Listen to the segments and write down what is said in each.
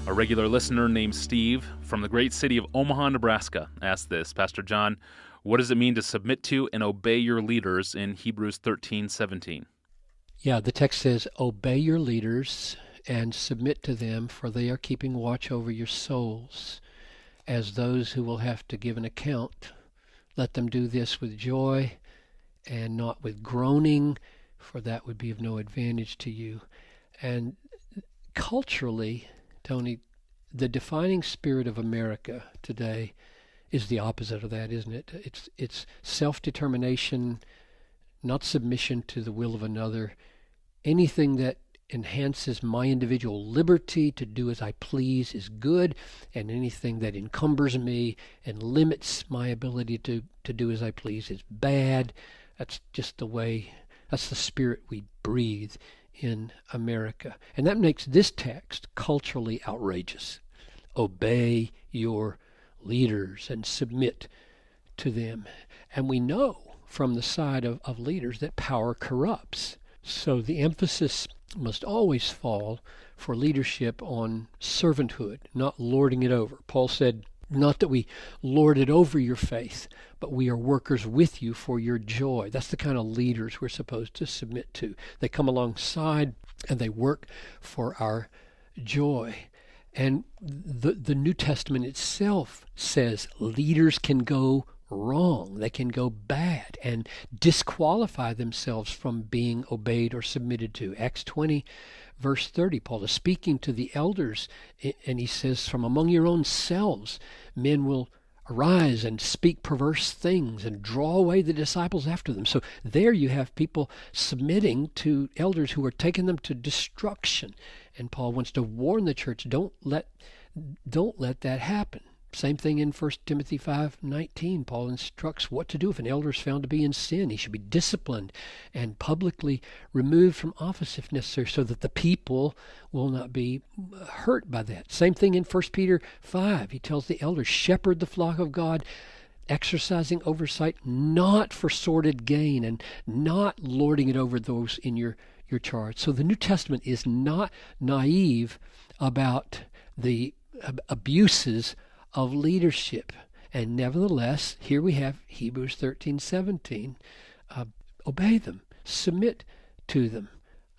A regular listener named Steve from the great city of Omaha, Nebraska asked this, Pastor John, what does it mean to submit to and obey your leaders in Hebrews 13:17? Yeah, the text says, obey your leaders and submit to them, for they are keeping watch over your souls as those who will have to give an account. Let them do this with joy and not with groaning, for that would be of no advantage to you. And culturally, Tony, the defining spirit of America today is the opposite of that, isn't it? It's self-determination, not submission to the will of another. Anything that enhances my individual liberty to do as I please is good, and anything that encumbers me and limits my ability to do as I please is bad. That's just that's the spirit we breathe in America. And that makes this text culturally outrageous. Obey your leaders and submit to them. And we know from the side of leaders that power corrupts. So the emphasis must always fall for leadership on servanthood, not lording it over. Paul said, not that we lord it over your faith, but we are workers with you for your joy. That's the kind of leaders we're supposed to submit to. They come alongside and they work for our joy. And the New Testament itself says leaders can go wrong. They can go bad and disqualify themselves from being obeyed or submitted to. Acts 20, verse 30, Paul is speaking to the elders, and he says, from among your own selves, men will arise and speak perverse things and draw away the disciples after them. So there you have people submitting to elders who are taking them to destruction. And Paul wants to warn the church, don't let that happen. Same thing in 1 Timothy 5:19. Paul instructs what to do if an elder is found to be in sin. He should be disciplined and publicly removed from office if necessary, so that the people will not be hurt by that. Same thing in 1 Peter 5. He tells the elders, shepherd the flock of God, exercising oversight not for sordid gain and not lording it over those in your charge. So the New Testament is not naive about the abuses of leadership. And nevertheless, here we have Hebrews 13:17. Obey them, submit to them.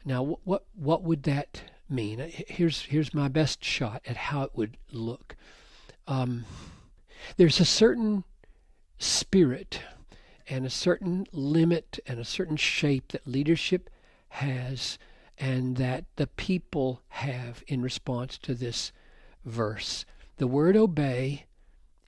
Now, what would that mean? Here's my best shot at how it would look. There's a certain spirit and a certain limit and a certain shape that leadership has and that the people have in response to this verse. The word obey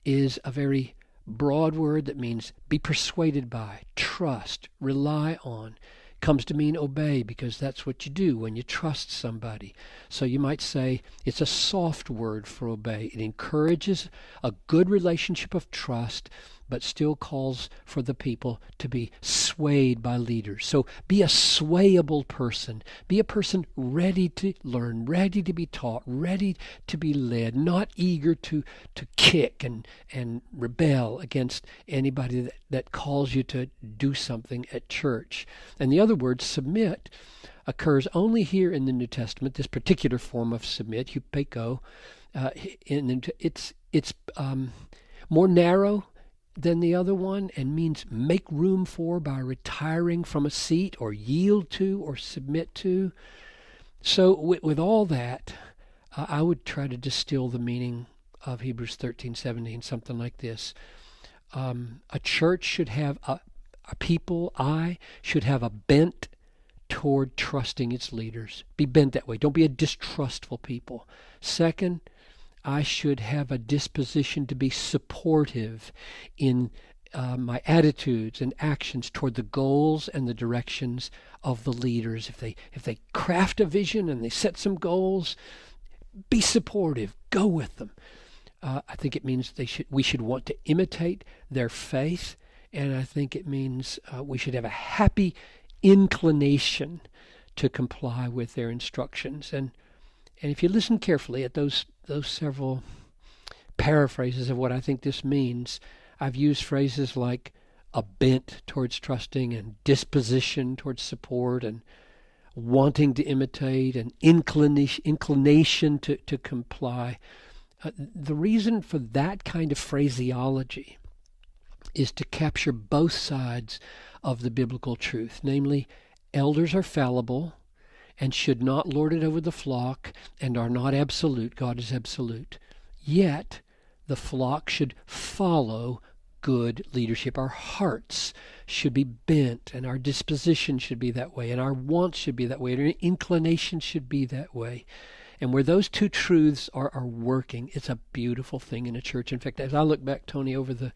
is a very broad word that means be persuaded by, trust, rely on. Comes to mean obey because that's what you do when you trust somebody. So you might say it's a soft word for obey. It encourages a good relationship of trust, but still calls for the people to be swayed by leaders. So be a swayable person. Be a person ready to learn, ready to be taught, ready to be led, not eager to kick and rebel against anybody that calls you to do something at church. And the other word, submit, occurs only here in the New Testament, this particular form of submit, hupeko. It's more narrow than the other one and means make room for by retiring from a seat or yield to or submit to. So with all that, I would try to distill the meaning of Hebrews 13:17, something like this. A church should have a people, should have a bent toward trusting its leaders. Be bent that way. Don't be a distrustful people. Second, I should have a disposition to be supportive in my attitudes and actions toward the goals and the directions of the leaders. If they craft a vision and they set some goals, be supportive. Go with them. I think it means we should want to imitate their faith, and I think it means we should have a happy inclination to comply with their instructions. And if you listen carefully at those several paraphrases of what I think this means, I've used phrases like a bent towards trusting and disposition towards support and wanting to imitate, an inclination to comply. The reason for that kind of phraseology is to capture both sides of the biblical truth. Namely, elders are fallible and should not lord it over the flock and are not absolute. God is absolute. Yet, the flock should follow good leadership. Our hearts should be bent, and our disposition should be that way, and our wants should be that way, and our inclination should be that way. And where those two truths are working, it's a beautiful thing in a church. In fact, as I look back, Tony, over the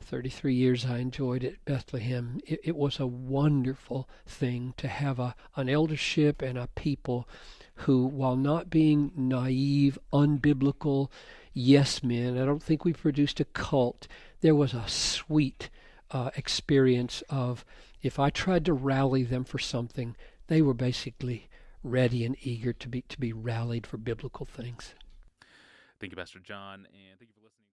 33 years I enjoyed at Bethlehem, it was a wonderful thing to have an eldership and a people who, while not being naive, unbiblical yes men, I don't think we produced a cult. There was a sweet experience of, if I tried to rally them for something, they were basically ready and eager to be rallied for biblical things. Thank you, Pastor John, and thank you for listening.